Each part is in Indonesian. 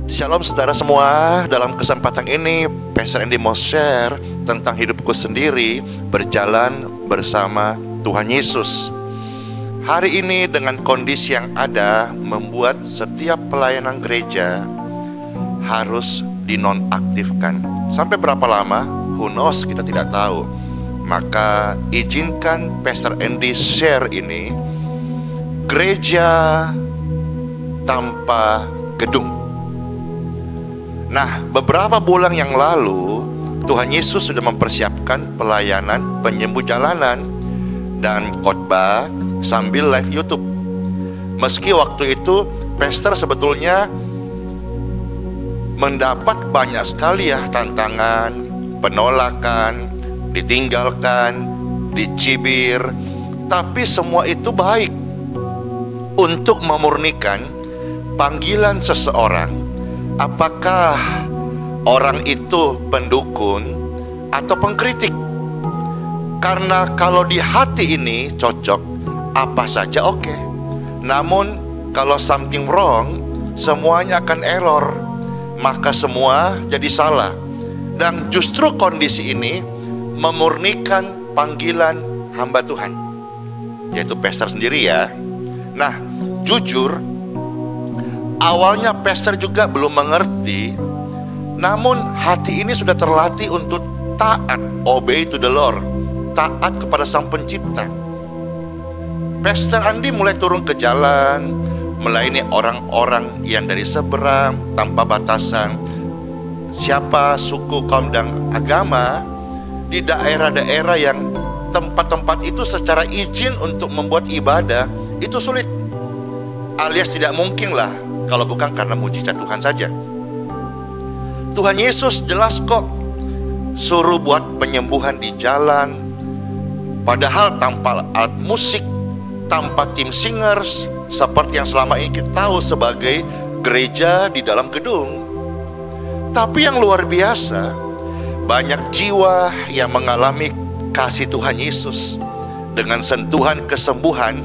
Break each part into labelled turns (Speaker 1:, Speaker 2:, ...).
Speaker 1: Shalom saudara semua. Dalam kesempatan ini Pastor Andy mau share tentang hidupku sendiri berjalan bersama Tuhan Yesus. Hari ini dengan kondisi yang ada membuat setiap pelayanan gereja harus dinonaktifkan. Sampai berapa lama? Who knows, kita tidak tahu. Maka izinkan Pastor Andy share ini, gereja tanpa gedung. Nah, beberapa bulan yang lalu Tuhan Yesus sudah mempersiapkan pelayanan penyembuh jalanan dan khotbah sambil live YouTube. Meski waktu itu pastor sebetulnya mendapat banyak sekali tantangan, penolakan, ditinggalkan, dicibir, tapi semua itu baik untuk memurnikan panggilan seseorang. Apakah orang itu pendukung atau pengkritik? Karena kalau di hati ini cocok, apa saja oke. Namun kalau something wrong, semuanya akan error. Maka semua jadi salah. Dan justru kondisi ini memurnikan panggilan hamba Tuhan, yaitu pastor sendiri ya. Nah, jujur, awalnya pastor juga belum mengerti, namun hati ini sudah terlatih untuk taat, obey to the Lord, taat kepada Sang Pencipta. Pastor Andy mulai turun ke jalan, melayani orang-orang yang dari seberang tanpa batasan, siapa suku, kaum, dan agama, di daerah-daerah yang tempat-tempat itu secara izin untuk membuat ibadah itu sulit, alias tidak mungkin lah kalau bukan karena mujizat Tuhan saja. Tuhan Yesus jelas kok suruh buat penyembuhan di jalan, padahal tanpa alat musik, tanpa tim singers, seperti yang selama ini kita tahu sebagai gereja di dalam gedung. Tapi yang luar biasa, banyak jiwa yang mengalami kasih Tuhan Yesus dengan sentuhan kesembuhan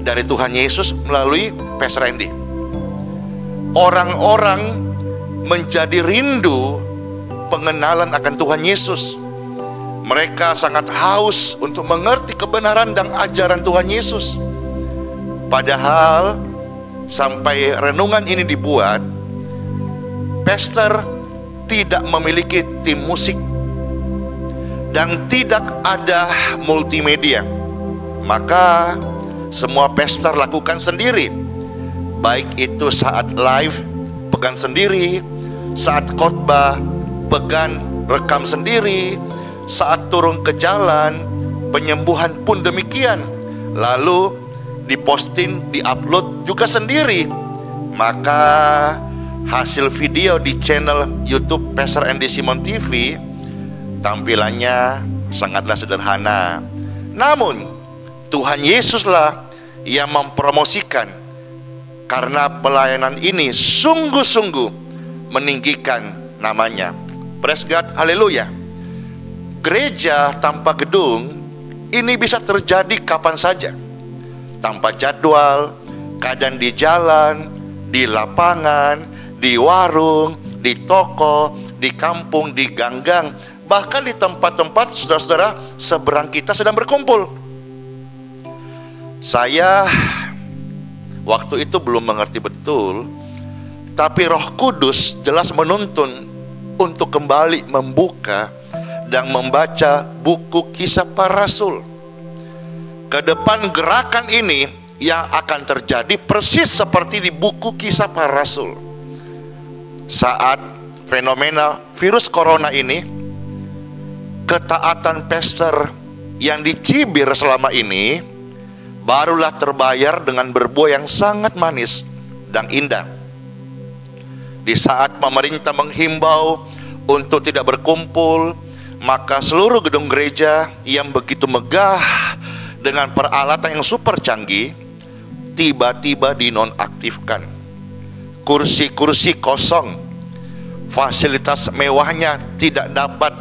Speaker 1: dari Tuhan Yesus melalui Pastor Andy. Orang-orang menjadi rindu pengenalan akan Tuhan Yesus. Mereka sangat haus untuk mengerti kebenaran dan ajaran Tuhan Yesus. Padahal sampai renungan ini dibuat, pastor tidak memiliki tim musik dan tidak ada multimedia. Maka semua pastor lakukan sendiri. Baik itu saat live, pegang sendiri, saat khotbah, pegang rekam sendiri, saat turun ke jalan, penyembuhan pun demikian. Lalu diposting, diupload juga sendiri. Maka hasil video di channel YouTube Pastor Andy Simon TV tampilannya sangatlah sederhana. Namun Tuhan Yesuslah yang mempromosikan, karena pelayanan ini sungguh-sungguh meninggikan namanya. Praise God, haleluya. Gereja tanpa gedung ini bisa terjadi kapan saja, tanpa jadwal, kadang di jalan, di lapangan, di warung, di toko, di kampung, di ganggang, bahkan di tempat-tempat saudara-saudara seberang kita sedang berkumpul. Saya waktu itu belum mengerti betul, tapi Roh Kudus jelas menuntun untuk kembali membuka dan membaca buku Kisah Para Rasul. Ke depan gerakan ini yang akan terjadi persis seperti di buku Kisah Para Rasul. Saat fenomena virus corona ini, ketaatan pastor yang dicibir selama ini barulah terbayar dengan berbuah yang sangat manis dan indah. Di saat pemerintah menghimbau untuk tidak berkumpul, maka seluruh gedung gereja yang begitu megah dengan peralatan yang super canggih tiba-tiba dinonaktifkan. Kursi-kursi kosong, fasilitas mewahnya tidak dapat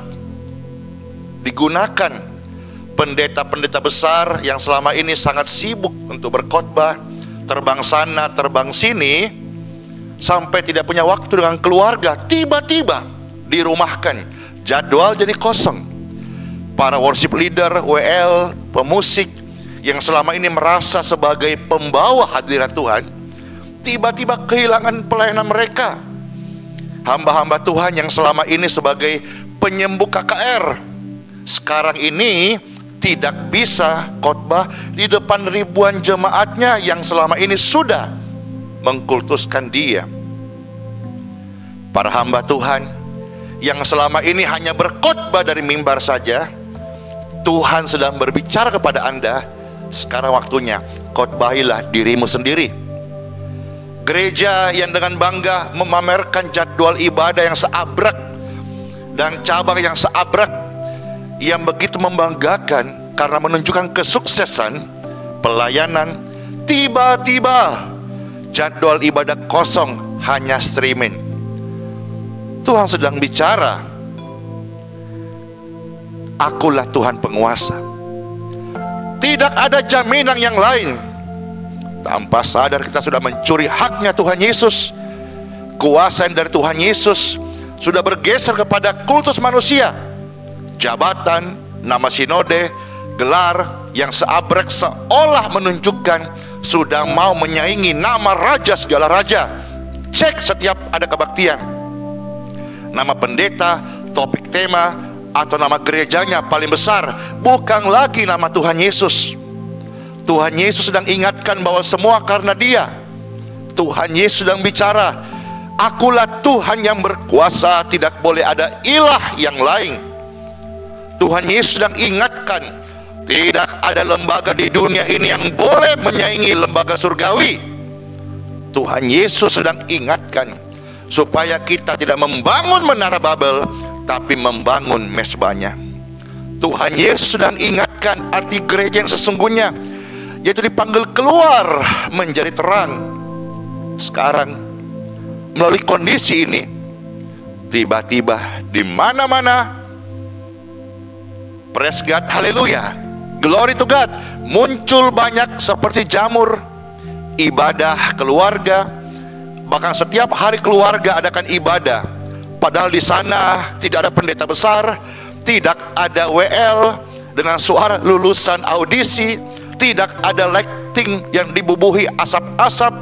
Speaker 1: digunakan. Pendeta-pendeta besar yang selama ini sangat sibuk untuk berkhotbah, terbang sana, terbang sini, sampai tidak punya waktu dengan keluarga, tiba-tiba dirumahkan, jadwal jadi kosong. Para worship leader, WL, pemusik yang selama ini merasa sebagai pembawa hadirat Tuhan, tiba-tiba kehilangan pelayanan mereka. Hamba-hamba Tuhan yang selama ini sebagai penyembuh KKR, sekarang ini tidak bisa khotbah di depan ribuan jemaatnya yang selama ini sudah mengkultuskan dia. Para hamba Tuhan yang selama ini hanya berkhotbah dari mimbar saja, Tuhan sedang berbicara kepada Anda, sekarang waktunya khotbahilah dirimu sendiri. Gereja yang dengan bangga memamerkan jadwal ibadah yang seabrek dan cabang yang seabrek, yang begitu membanggakan karena menunjukkan kesuksesan pelayanan, tiba-tiba jadwal ibadah kosong, hanya streaming. Tuhan sedang bicara, akulah Tuhan penguasa. Tidak ada jaminan yang lain. Tanpa sadar kita sudah mencuri haknya Tuhan Yesus. Kuasa yang dari Tuhan Yesus sudah bergeser kepada kultus manusia. Jabatan, nama sinode, gelar yang seabrek seolah menunjukkan sudah mau menyaingi nama raja segala raja. Cek setiap ada kebaktian, nama pendeta, topik tema, atau nama gerejanya paling besar, bukan lagi nama Tuhan Yesus. Tuhan Yesus sedang ingatkan bahwa semua karena Dia. Tuhan Yesus sedang bicara, akulah Tuhan yang berkuasa, tidak boleh ada ilah yang lain. Tuhan Yesus sedang ingatkan, tidak ada lembaga di dunia ini yang boleh menyaingi lembaga surgawi. Tuhan Yesus sedang ingatkan supaya kita tidak membangun menara Babel, tapi membangun mezbahnya. Tuhan Yesus sedang ingatkan arti gereja yang sesungguhnya, yaitu dipanggil keluar menjadi terang. Sekarang melalui kondisi ini, tiba-tiba di mana-mana, praise God, haleluya, glory to God, muncul banyak seperti jamur ibadah keluarga. Bahkan setiap hari keluarga adakan ibadah, padahal di sana tidak ada pendeta besar, tidak ada WL dengan suara lulusan audisi, tidak ada lighting yang dibubuhi asap-asap,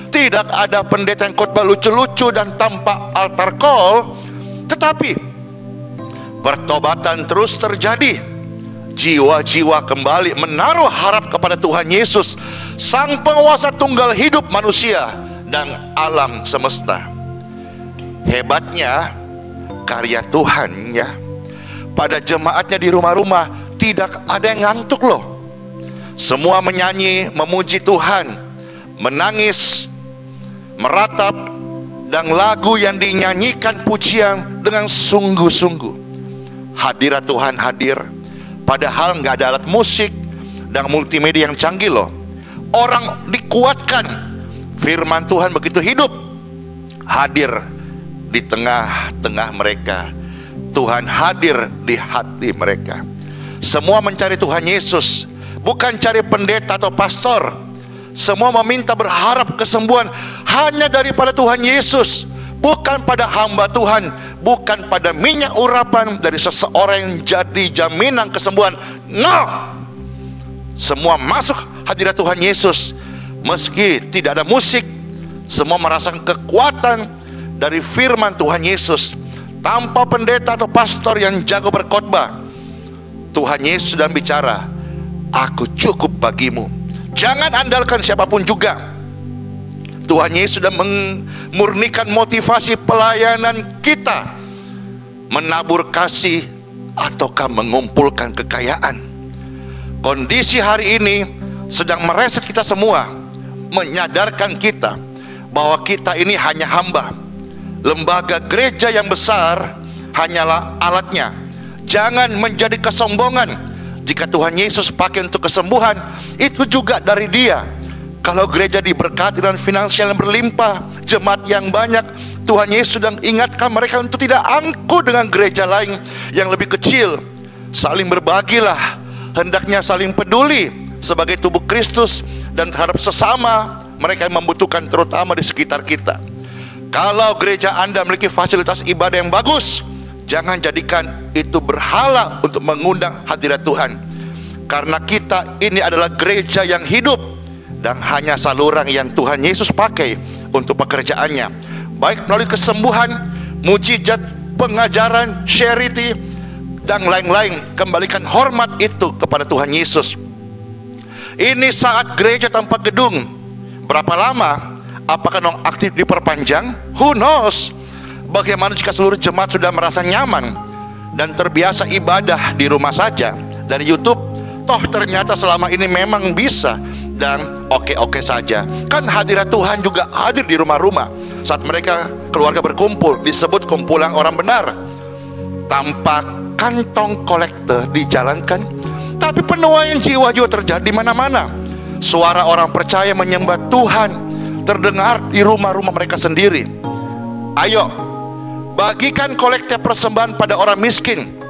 Speaker 1: tidak ada pendeta yang khotbah lucu-lucu dan tanpa altar call. Tetapi pertobatan terus terjadi. Jiwa-jiwa kembali menaruh harap kepada Tuhan Yesus, Sang Penguasa tunggal hidup manusia dan alam semesta. Hebatnya karya Tuhan ya. Pada jemaatnya di rumah-rumah tidak ada yang ngantuk loh. Semua menyanyi, memuji Tuhan, menangis, meratap, dan lagu yang dinyanyikan pujian dengan sungguh-sungguh. Hadirat Tuhan hadir, padahal nggak ada alat musik dan multimedia yang canggih loh. Orang dikuatkan, firman Tuhan begitu hidup, hadir di tengah-tengah mereka. Tuhan hadir di hati mereka. Semua mencari Tuhan Yesus, bukan cari pendeta atau pastor. Semua meminta berharap kesembuhan hanya daripada Tuhan Yesus, bukan pada hamba Tuhan, bukan pada minyak urapan dari seseorang yang jadi jaminan kesembuhan. No, semua masuk hadirat Tuhan Yesus. Meski tidak ada musik, semua merasakan kekuatan dari firman Tuhan Yesus. Tanpa pendeta atau pastor yang jago berkhotbah, Tuhan Yesus sedang bicara, aku cukup bagimu. Jangan andalkan siapapun juga. Tuhan Yesus sudah memurnikan motivasi pelayanan kita, menabur kasih ataukah mengumpulkan kekayaan. Kondisi hari ini sedang mereset kita semua, menyadarkan kita bahwa kita ini hanya hamba. Lembaga gereja yang besar hanyalah alatnya. Jangan menjadi kesombongan. Jika Tuhan Yesus pakai untuk kesembuhan, itu juga dari Dia. Kalau gereja diberkati dengan finansial yang berlimpah, jemaat yang banyak, Tuhan Yesus sedang ingatkan mereka untuk tidak angkuh dengan gereja lain yang lebih kecil. Saling berbagilah, hendaknya saling peduli sebagai tubuh Kristus dan terhadap sesama mereka yang membutuhkan, terutama di sekitar kita. Kalau gereja Anda memiliki fasilitas ibadah yang bagus, jangan jadikan itu berhala untuk mengundang hadirat Tuhan. Karena kita ini adalah gereja yang hidup, dan hanya saluran yang Tuhan Yesus pakai untuk pekerjaannya, baik melalui kesembuhan, mujizat, pengajaran, charity, dan lain-lain. Kembalikan hormat itu kepada Tuhan Yesus. Ini saat gereja tanpa gedung. Berapa lama? Apakah non aktif diperpanjang? Who knows? Bagaimana jika seluruh jemaat sudah merasa nyaman dan terbiasa ibadah di rumah saja dari YouTube? Toh ternyata selama ini memang bisa dan oke-oke saja. Kan hadirat Tuhan juga hadir di rumah-rumah saat mereka keluarga berkumpul, disebut kumpulan orang benar. Tanpa kantong kolektor dijalankan, tapi penuaian jiwa-jiwa terjadi di mana-mana. Suara orang percaya menyembah Tuhan terdengar di rumah-rumah mereka sendiri. Ayo, bagikan kolektif persembahan pada orang miskin,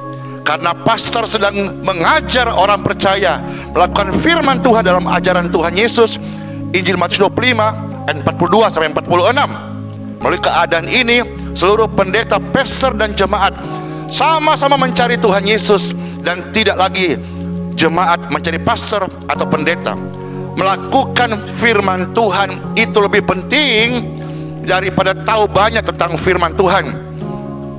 Speaker 1: karena pastor sedang mengajar orang percaya melakukan firman Tuhan dalam ajaran Tuhan Yesus, Injil Matius 25 ayat 42 sampai 46. Melalui keadaan ini, seluruh pendeta, pastor dan jemaat sama-sama mencari Tuhan Yesus, dan tidak lagi jemaat mencari pastor atau pendeta. Melakukan firman Tuhan itu lebih penting daripada tahu banyak tentang firman Tuhan.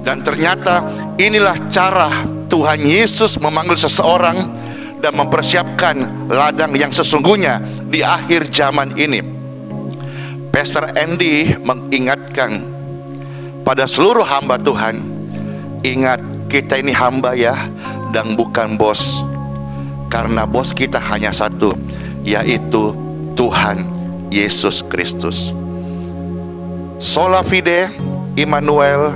Speaker 1: Dan ternyata inilah cara Tuhan Yesus memanggil seseorang dan mempersiapkan ladang yang sesungguhnya di akhir zaman ini. Pastor Andy mengingatkan pada seluruh hamba Tuhan, ingat, kita ini hamba ya, dan bukan bos. Karena bos kita hanya satu, yaitu Tuhan Yesus Kristus. Sola fide, Immanuel,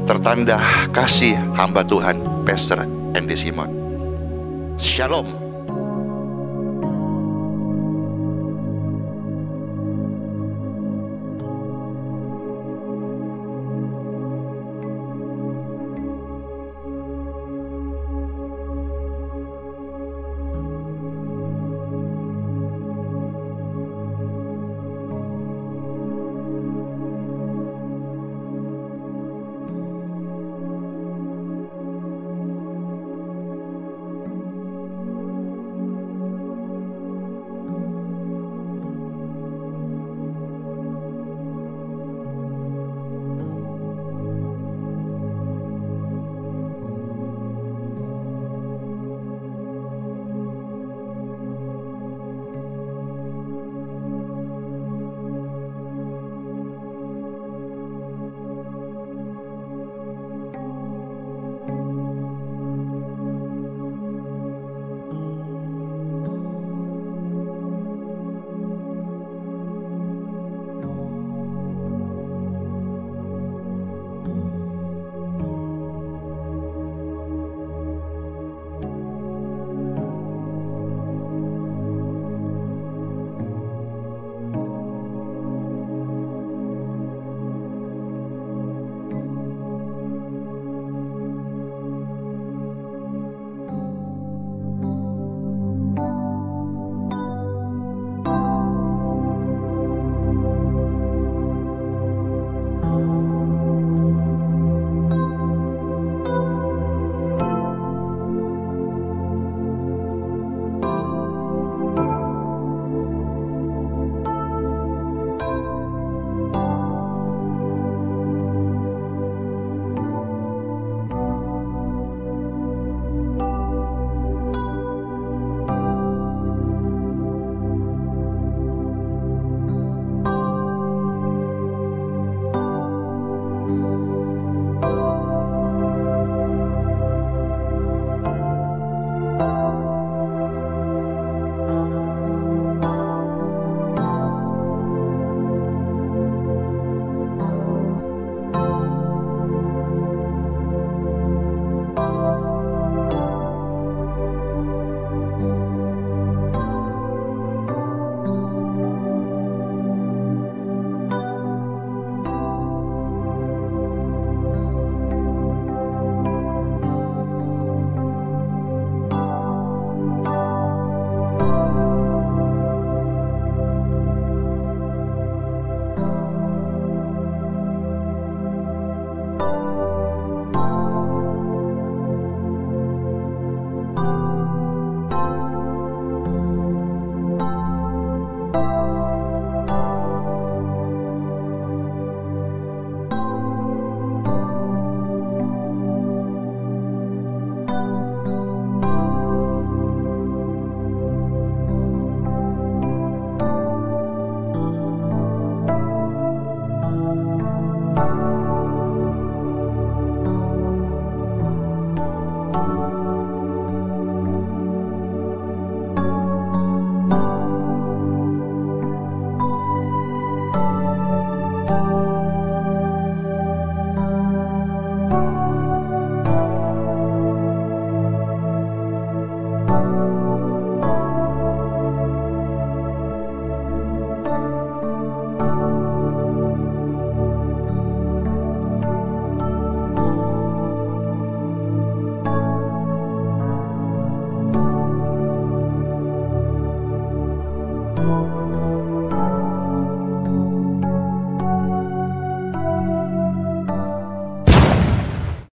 Speaker 1: tertanda kasih hamba Tuhan, Pastor Andy Simon. Shalom.
Speaker 2: Tuhan.